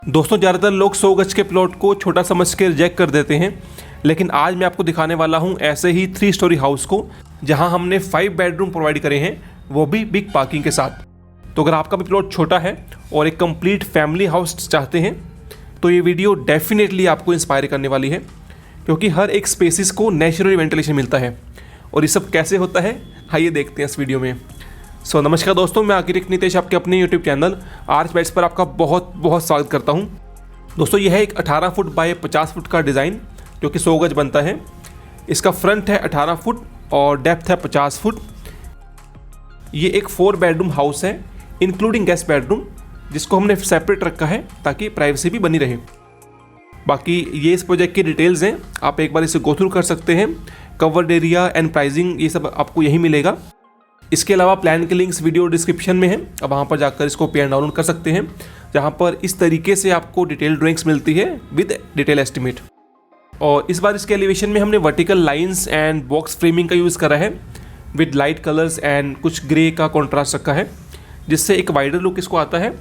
दोस्तों, ज़्यादातर लोग 100 गज के प्लॉट को छोटा समझ के रिजेक्ट कर देते हैं, लेकिन आज मैं आपको दिखाने वाला हूं ऐसे ही 3 स्टोरी हाउस को जहां हमने 5 बेडरूम प्रोवाइड करे हैं, वो भी बिग पार्किंग के साथ। तो अगर आपका भी प्लॉट छोटा है और एक कंप्लीट फैमिली हाउस चाहते हैं तो ये वीडियो डेफिनेटली आपको इंस्पायर करने वाली है, क्योंकि हर एक स्पेसिस को नेचुरल वेंटिलेशन मिलता है। और ये सब कैसे होता है, आइए देखते हैं इस वीडियो में। नमस्कार दोस्तों, मैं आर्किटेक्ट नितेश आपके अपने यूट्यूब चैनल आर्च बाइट्स पर आपका बहुत बहुत स्वागत करता हूं। दोस्तों, यह है एक 18 फुट बाय 50 फुट का डिज़ाइन जो कि 100 गज बनता है। इसका फ्रंट है 18 फुट और डेप्थ है 50 फुट। ये एक 4 बेडरूम हाउस है इंक्लूडिंग गेस्ट बेडरूम, जिसको हमने सेपरेट रखा है ताकि प्राइवेसी भी बनी रहे। बाकी ये इस प्रोजेक्ट की डिटेल्स हैं, आप एक बार इसे गो थ्रू कर सकते हैं। कवर्ड एरिया एंड प्राइसिंग ये सब आपको यहीं मिलेगा। इसके अलावा प्लान के लिंक्स वीडियो डिस्क्रिप्शन में है, अब वहाँ पर जाकर इसको पे एंड डाउनलोड कर सकते हैं, जहाँ पर इस तरीके से आपको डिटेल ड्राइंग्स मिलती है विद डिटेल एस्टिमेट। और इस बार इसके एलिवेशन में हमने vertical lines and box framing का यूज़ करा है विद लाइट कलर्स एंड कुछ ग्रे का कॉन्ट्रास्ट रखा है, जिससे एक वाइडर लुक इसको आता है।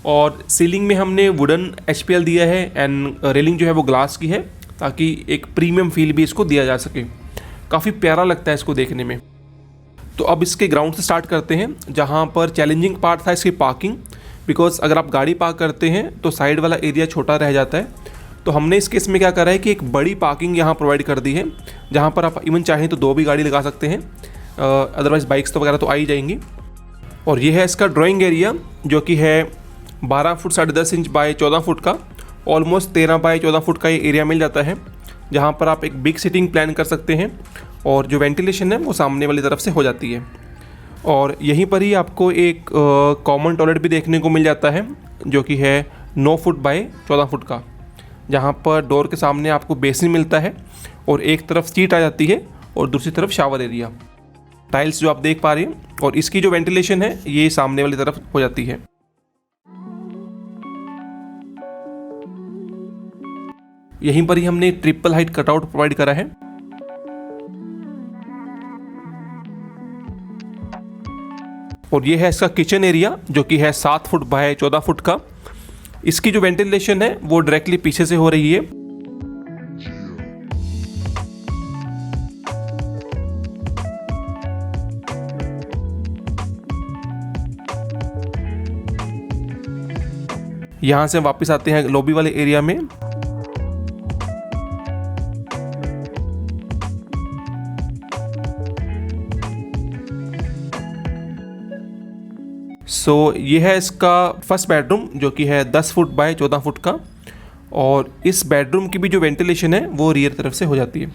और सीलिंग में हमने वुडन HPL दिया है एंड रेलिंग जो है वो ग्लास की है, ताकि एक प्रीमियम फील भी इसको दिया जा सके। काफ़ी प्यारा लगता है इसको देखने में। तो अब इसके ग्राउंड से स्टार्ट करते हैं, जहाँ पर चैलेंजिंग पार्ट था इसकी पार्किंग, बिकॉज अगर आप गाड़ी पार्क करते हैं तो साइड वाला एरिया छोटा रह जाता है। तो हमने इस केस में क्या करा है कि एक बड़ी पार्किंग यहाँ प्रोवाइड कर दी है, जहाँ पर आप इवन चाहें तो 2 भी गाड़ी लगा सकते हैं, अदरवाइज़ बाइक्स तो वगैरह तो आ ही जाएंगी। और ये है इसका ड्राइंग एरिया, जो कि है 12 फुट 10.5 इंच बाय 14 फुट का। ऑलमोस्ट 13 बाय 14 फुट का ये एरिया मिल जाता है, जहाँ पर आप एक बिग सिटिंग प्लान कर सकते हैं। और जो वेंटिलेशन है वो सामने वाली तरफ से हो जाती है। और यहीं पर ही आपको एक कॉमन टॉयलेट भी देखने को मिल जाता है, जो कि है 9 फुट बाय 14 फुट का, जहाँ पर डोर के सामने आपको बेसिन मिलता है और एक तरफ सीट आ जाती है और दूसरी तरफ शावर एरिया। टाइल्स जो आप देख पा रहे हैं, और इसकी जो वेंटिलेशन है ये सामने वाली तरफ हो जाती है। यहीं पर ही हमने ट्रिपल हाइट कटआउट प्रोवाइड करा है। और ये है इसका किचन एरिया, जो कि है 7 फुट बाय 14 फुट का। इसकी जो वेंटिलेशन है वो डायरेक्टली पीछे से हो रही है। यहां से वापस आते हैं लॉबी वाले एरिया में। ये है इसका फर्स्ट बेडरूम, जो कि है 10 फुट बाय 14 फुट का। और इस बेडरूम की भी जो वेंटिलेशन है वो रियर तरफ से हो जाती है।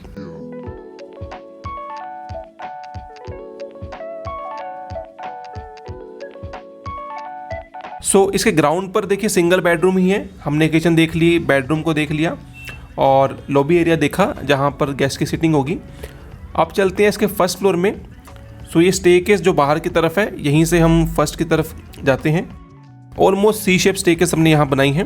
इसके ग्राउंड पर देखिए सिंगल बेडरूम ही है। हमने किचन देख ली, बेडरूम को देख लिया और लॉबी एरिया देखा जहाँ पर गेस्ट की सिटिंग होगी। अब चलते हैं इसके फर्स्ट फ्लोर में। ये स्टेकेस जो बाहर की तरफ है, यहीं से हम फर्स्ट की तरफ जाते हैं। ऑलमोस्ट C शेप स्टेकेस हमने यहाँ बनाई है।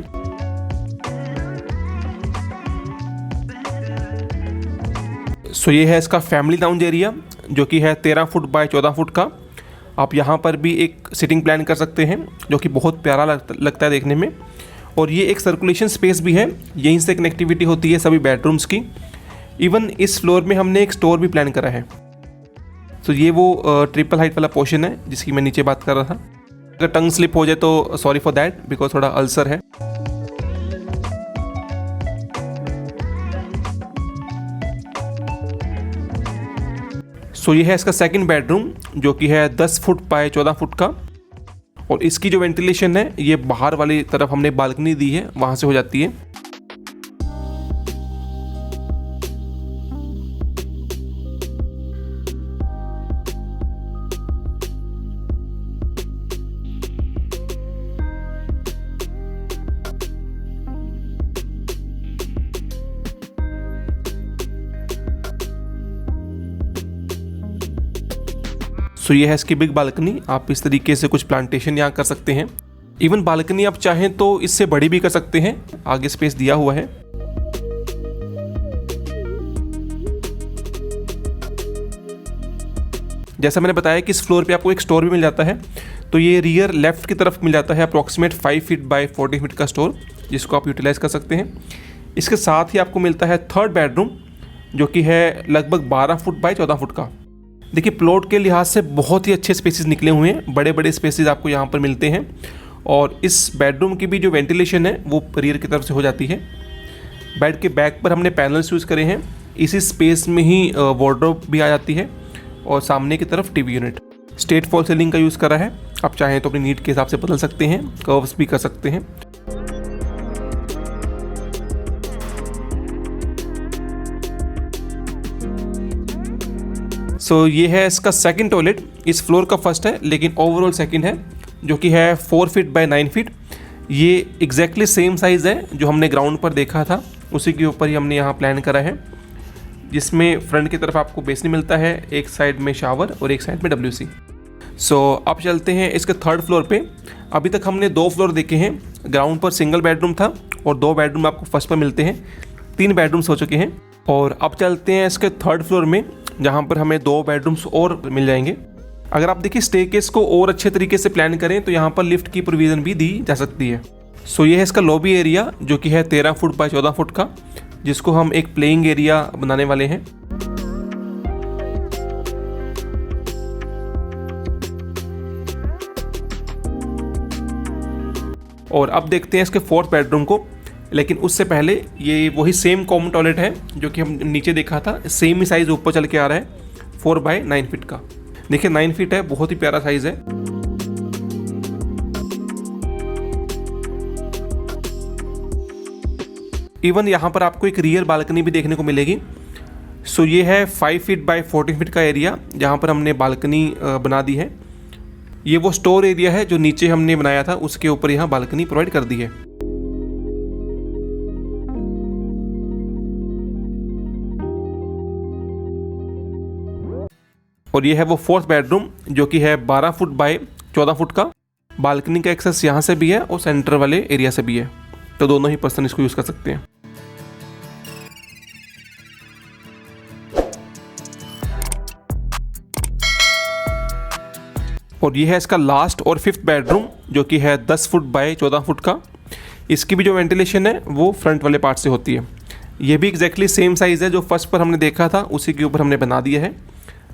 ये है इसका फैमिली लाउंज एरिया, जो कि है 13 फुट बाय 14 फुट का। आप यहाँ पर भी एक सिटिंग प्लान कर सकते हैं, जो कि बहुत प्यारा लगता है देखने में। और ये एक सर्कुलेशन स्पेस भी है, यहीं से कनेक्टिविटी होती है सभी बेडरूम्स की। इवन इस फ्लोर में हमने एक स्टोर भी प्लान करा है। ये वो ट्रिपल हाइट वाला पोर्शन है जिसकी मैं नीचे बात कर रहा था। अगर टंग स्लिप हो जाए तो सॉरी फॉर दैट, बिकॉज थोड़ा अल्सर है। ये है इसका सेकंड बेडरूम, जो कि है 10 फुट बाय 14 फुट का। और इसकी जो वेंटिलेशन है ये बाहर वाली तरफ हमने बालकनी दी है, वहाँ से हो जाती है। ये है इसकी बिग बालकनी। आप इस तरीके से कुछ प्लांटेशन यहाँ कर सकते हैं। इवन बालकनी आप चाहें तो इससे बड़ी भी कर सकते हैं, आगे स्पेस दिया हुआ है। जैसा मैंने बताया कि इस फ्लोर पे आपको एक स्टोर भी मिल जाता है, तो ये रियर लेफ्ट की तरफ मिल जाता है अप्रॉक्सीमेट 5 फीट बाय 40 फीट का स्टोर, जिसको आप यूटिलाइज़ कर सकते हैं। इसके साथ ही आपको मिलता है थर्ड बेडरूम, जो कि है लगभग 12 फुट बाय 14 फुट का। देखिए प्लॉट के लिहाज से बहुत ही अच्छे स्पेसेस निकले हुए हैं, बड़े बड़े स्पेसेस आपको यहाँ पर मिलते हैं। और इस बेडरूम की भी जो वेंटिलेशन है वो रियर की तरफ से हो जाती है। बेड के बैक पर हमने पैनल्स यूज़ करे हैं। इसी स्पेस में ही वार्डरोब भी आ जाती है और सामने की तरफ TV unit. Straight fall ceiling का यूज़ करा है, आप चाहें तो अपनी नीड के हिसाब से बदल सकते हैं, कर्व्स भी कर सकते हैं। सो ये है इसका सेकंड टॉयलेट। इस फ्लोर का फर्स्ट है लेकिन ओवरऑल सेकंड है, जो कि है 4 फीट बाय 9 फीट। ये एग्जैक्टली सेम साइज़ है जो हमने ग्राउंड पर देखा था, उसी के ऊपर ही हमने यहाँ प्लान करा है, जिसमें फ्रंट की तरफ आपको बेसिन मिलता है, एक साइड में शावर और एक साइड में WC। सो अब चलते हैं इसके थर्ड फ्लोर पे। अभी तक हमने 2 फ्लोर देखे हैं। ग्राउंड पर सिंगल बेडरूम था और 2 बेडरूम आपको फर्स्ट पर मिलते हैं, 3 बेडरूम्स हो चुके हैं। और अब चलते हैं इसके थर्ड फ्लोर में, जहाँ पर हमें 2 बेडरूम्स और मिल जाएंगे। अगर आप देखिए स्टेयरकेस को और अच्छे तरीके से प्लान करें तो यहाँ पर लिफ्ट की प्रोविज़न भी दी जा सकती है। सो ये है इसका लॉबी एरिया, जो कि है 13 फुट बाय 14 फुट का, जिसको हम एक प्लेइंग एरिया बनाने वाले हैं। और अब देखते हैं इसके फोर्थ बेडरूम को, लेकिन उससे पहले ये वही सेम कॉमन टॉयलेट है जो कि हम नीचे देखा था, सेम ही साइज़ ऊपर चल के आ रहा है, 4 बाय 9 फीट का। देखिए 9 फीट है, बहुत ही प्यारा साइज़ है। इवन यहाँ पर आपको एक रियर बालकनी भी देखने को मिलेगी। सो ये है 5 फीट बाय 14 फीट का एरिया, जहाँ पर हमने बालकनी बना दी है। ये वो स्टोर एरिया है जो नीचे हमने बनाया था, उसके ऊपर यहाँ बालकनी प्रोवाइड कर दी है। और ये है वो फोर्थ बेडरूम, जो कि है 12 फुट बाय 14 फुट का। बालकनी का एक्सेस यहाँ से भी है और सेंटर वाले एरिया से भी है, तो दोनों ही पर्सन इसको यूज़ कर सकते हैं। और ये है इसका लास्ट और फिफ्थ बेडरूम, जो कि है 10 फुट बाय 14 फुट का। इसकी भी जो वेंटिलेशन है वो फ्रंट वाले पार्ट से होती है। ये भी एग्जैक्टली सेम साइज़ है जो फर्स्ट पर हमने देखा था, उसी के ऊपर हमने बना दिया है।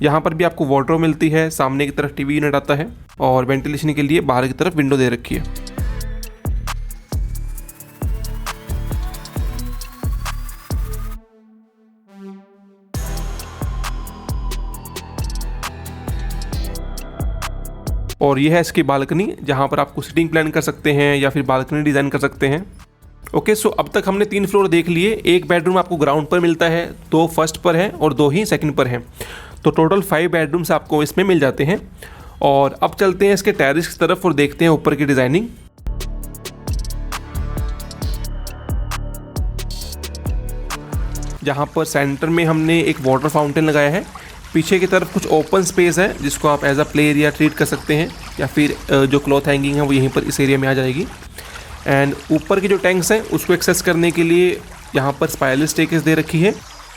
यहाँ पर भी आपको वार्डरोब मिलती है, सामने की तरफ टीवी यूनिट आता है और वेंटिलेशन के लिए बाहर की तरफ विंडो दे रखी है। और ये है इसकी बालकनी, जहाँ पर आपको सिटिंग प्लान कर सकते हैं या फिर बालकनी डिज़ाइन कर सकते हैं। ओके, सो अब तक हमने 3 फ्लोर देख लिए। एक बेडरूम आपको ग्राउंड पर मिलता है, 2 फर्स्ट पर है और 2 ही सेकंड पर हैं, तो टोटल 5 बेडरूम्स आपको इसमें मिल जाते हैं। और अब चलते हैं इसके टेरेस की तरफ और देखते हैं ऊपर की डिज़ाइनिंग। जहाँ पर सेंटर में हमने एक वाटर फाउंटेन लगाया है। पीछे की तरफ कुछ ओपन स्पेस है जिसको आप as a play area treat कर सकते हैं, या फिर जो क्लॉथ हैंगिंग है वो यहीं पर इस एरिया में आ जाएगी। एंड ऊपर की जो टैंक्स हैं उसको एक्सेस करने के लिए यहाँ पर स्पाइरल स्टेयरकेस दे रखी है।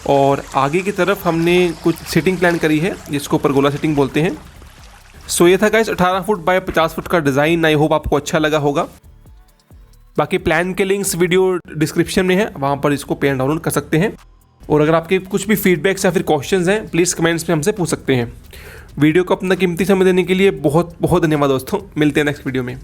और आगे की तरफ हमने कुछ सिटिंग प्लान करी है जिसको परगोला सिटिंग बोलते हैं। सो ये था गाइस 18 फुट बाय 50 फुट का डिज़ाइन। आई होप आपको अच्छा लगा होगा। बाकी प्लान के लिंक्स वीडियो डिस्क्रिप्शन में है, वहाँ पर इसको पे एंड डाउनलोड कर सकते हैं। और अगर आपके कुछ भी फीडबैक्स या फिर क्वेश्चंस हैं प्लीज़ कमेंट्स में हमसे पूछ सकते हैं। वीडियो को अपना कीमती समय देने के लिए बहुत बहुत धन्यवाद दोस्तों। मिलते हैं नेक्स्ट वीडियो में।